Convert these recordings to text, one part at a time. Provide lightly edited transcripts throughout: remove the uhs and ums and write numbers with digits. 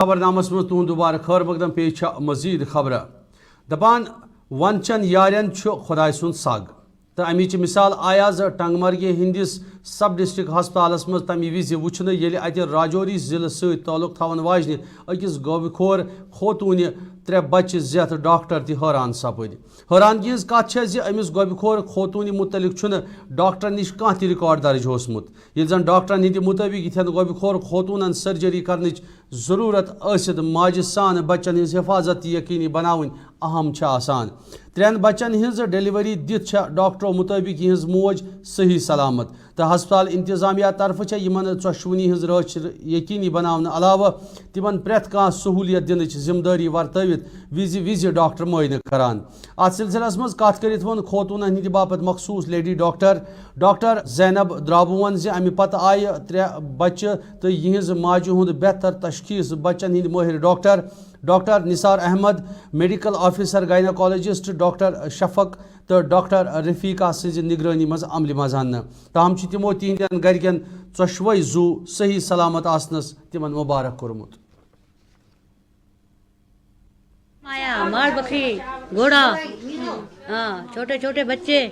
खबरनामस मज तुहद दुबारा खैर मकदम पेश मजीद खबर दपान वन चन यारन खुदाय सुन सग तो अमिच मिसाल आयाज टंगमर्गे हंदिस सब डिस्ट्रिक्ट हस्पतालस मज तमी विज वुचन ये अत राजौरी जिले सत ताल्लुक थवन वाजन अकिस गोबखोर खोतून 3 बच्चे जेथ डॉक्टर ति हैरान सपद हैरानगी हज कत अमिस गोबखोर खोतून मुतलिक डॉक्टर निश कह ति रिकॉर्ड दर्ज होसमुत ये जन डॉक्टरन हिंद मुताबिक इथन गोबखोर खोतून सर्जरी करने जरूरत आसित माज सान बच्चन हज हिफाजत यकीनी बनावन अहम आसान 3 बच्चन हज डिलीवरी दित डॉक्टरों मुताबिक यहज मोज सही सलामत तो हस्पताल इंतजामिया तरफ चोशवनी हज रच यकीनी बनाने अलावा तिमन प्रेत कह सहूलियत दिन जिम्मेदारी वर्तवित विज डॉक्टर मुआयन करान अत सिलसिलस मज कत कर वो खोतून हंद बापत मखसूस लेडी डॉक्टर जैनब द्राबुवन अमि पत आय 3 बच्चे तो यहज माजु हुंद बेहतर तशखीस बच्चन हंद माहिर doctor Nisar Ahmed medical officer gynaecologist doctor Shafaq तो डॉक्टर रफीका सज निगरानी मज अमल मज अन्न ताहम तमो तिहंदन गरकन 4 जू सही सलामत आसनस तिमन मुबारक कोरमुत माया माल बकरी घोड़ा हाँ छोटे छोटे बच्चे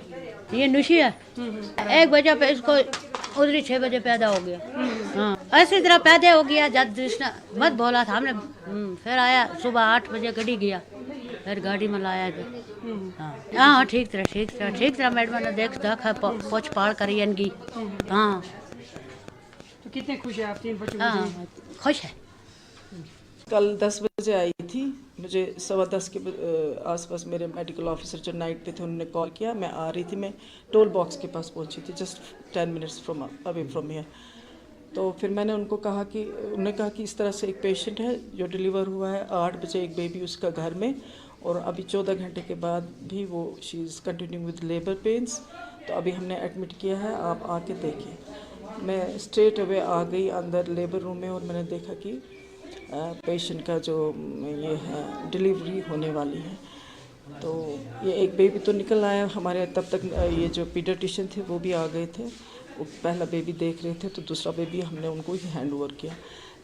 ये नुशी है एक बजे पे इसको उधरी 6 बजे पैदा हो गया हाँ ऐसी तरह पैदा हो गया जब कृष्णा मत बोला था हमने फिर आया सुबह 8 बजे गड्डी गया फिर गाड़ी में लाया फिर हाँ ठीक तरह मैडम ने देखा पोछ पाड़ करी इनकी हाँ तो कितने खुश है आप 3 बच्चों हाँ खुश है कल 10 बजे आई थी मुझे 10:15 के आसपास मेरे मेडिकल ऑफिसर जो नाइट पे थे उन्होंने कॉल किया मैं आ रही थी मैं टोल बॉक्स के पास पहुंची थी just 10 minutes from away from here तो फिर मैंने उनको कहा कि उन्होंने कहा कि इस तरह से एक पेशेंट है जो डिलीवर हुआ है 8 बजे एक बेबी उसका घर में और अभी 14 घंटे के बाद भी वो she is continuing with labour pains तो अभी हमने एडमिट किया है आप आके देखिए मैं स्ट्रेट अवे आ गई अंदर लेबर रूम में और मैंने देखा कि पेशेंट का जो ये है डिलीवरी होने वाली है तो ये एक बेबी तो निकल आया हमारे तब तक ये जो पीडियाट्रिशियन थे वो भी आ गए थे वो पहला बेबी देख रहे थे तो दूसरा बेबी हमने उनको ही हैंड ओवर किया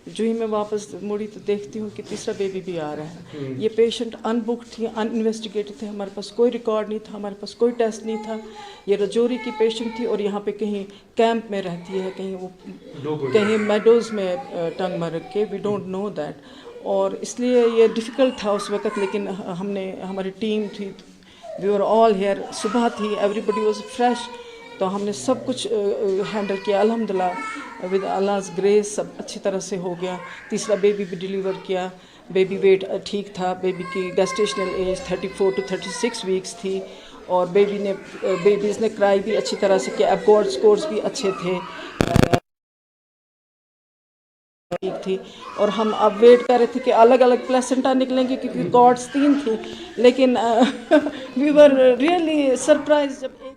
जो ही मैं वापस मुड़ी तो देखती हूँ कि तीसरा बेबी भी आ रहा है ये पेशेंट अनबुक्ड थी अनइन्वेस्टिगेटेड थे हमारे पास कोई रिकॉर्ड नहीं था हमारे पास कोई टेस्ट नहीं था ये रजौरी की पेशेंट थी और यहाँ पे कहीं कैंप में रहती है कहीं वो कहीं मेडोज़ में टंग मरग के वी डोंट नो दैट और इसलिए ये डिफ़िकल्ट था उस वक़्त लेकिन हमने हमारी टीम थी वी वर ऑल हियर सुबह थी एवरीबडी वाज फ्रेश तो हमने सब कुछ हैंडल किया अल्हम्दुलिल्लाह विद अल्लाह's ग्रेस सब अच्छी तरह से हो गया तीसरा बेबी भी डिलीवर किया बेबी वेट ठीक था बेबी की गेस्टेशनल एज 34 to 36 वीक्स थी और बेबीज़ ने क्राई भी अच्छी तरह से किया एबकॉर्ड स्कोर्स भी अच्छे थे ठीक थी और हम अब वेट कर रहे थे कि अलग अलग प्लेसेंटा निकलेंगे क्योंकि कॉर्ड्स 3 थी लेकिन वी वर रियली सरप्राइज जब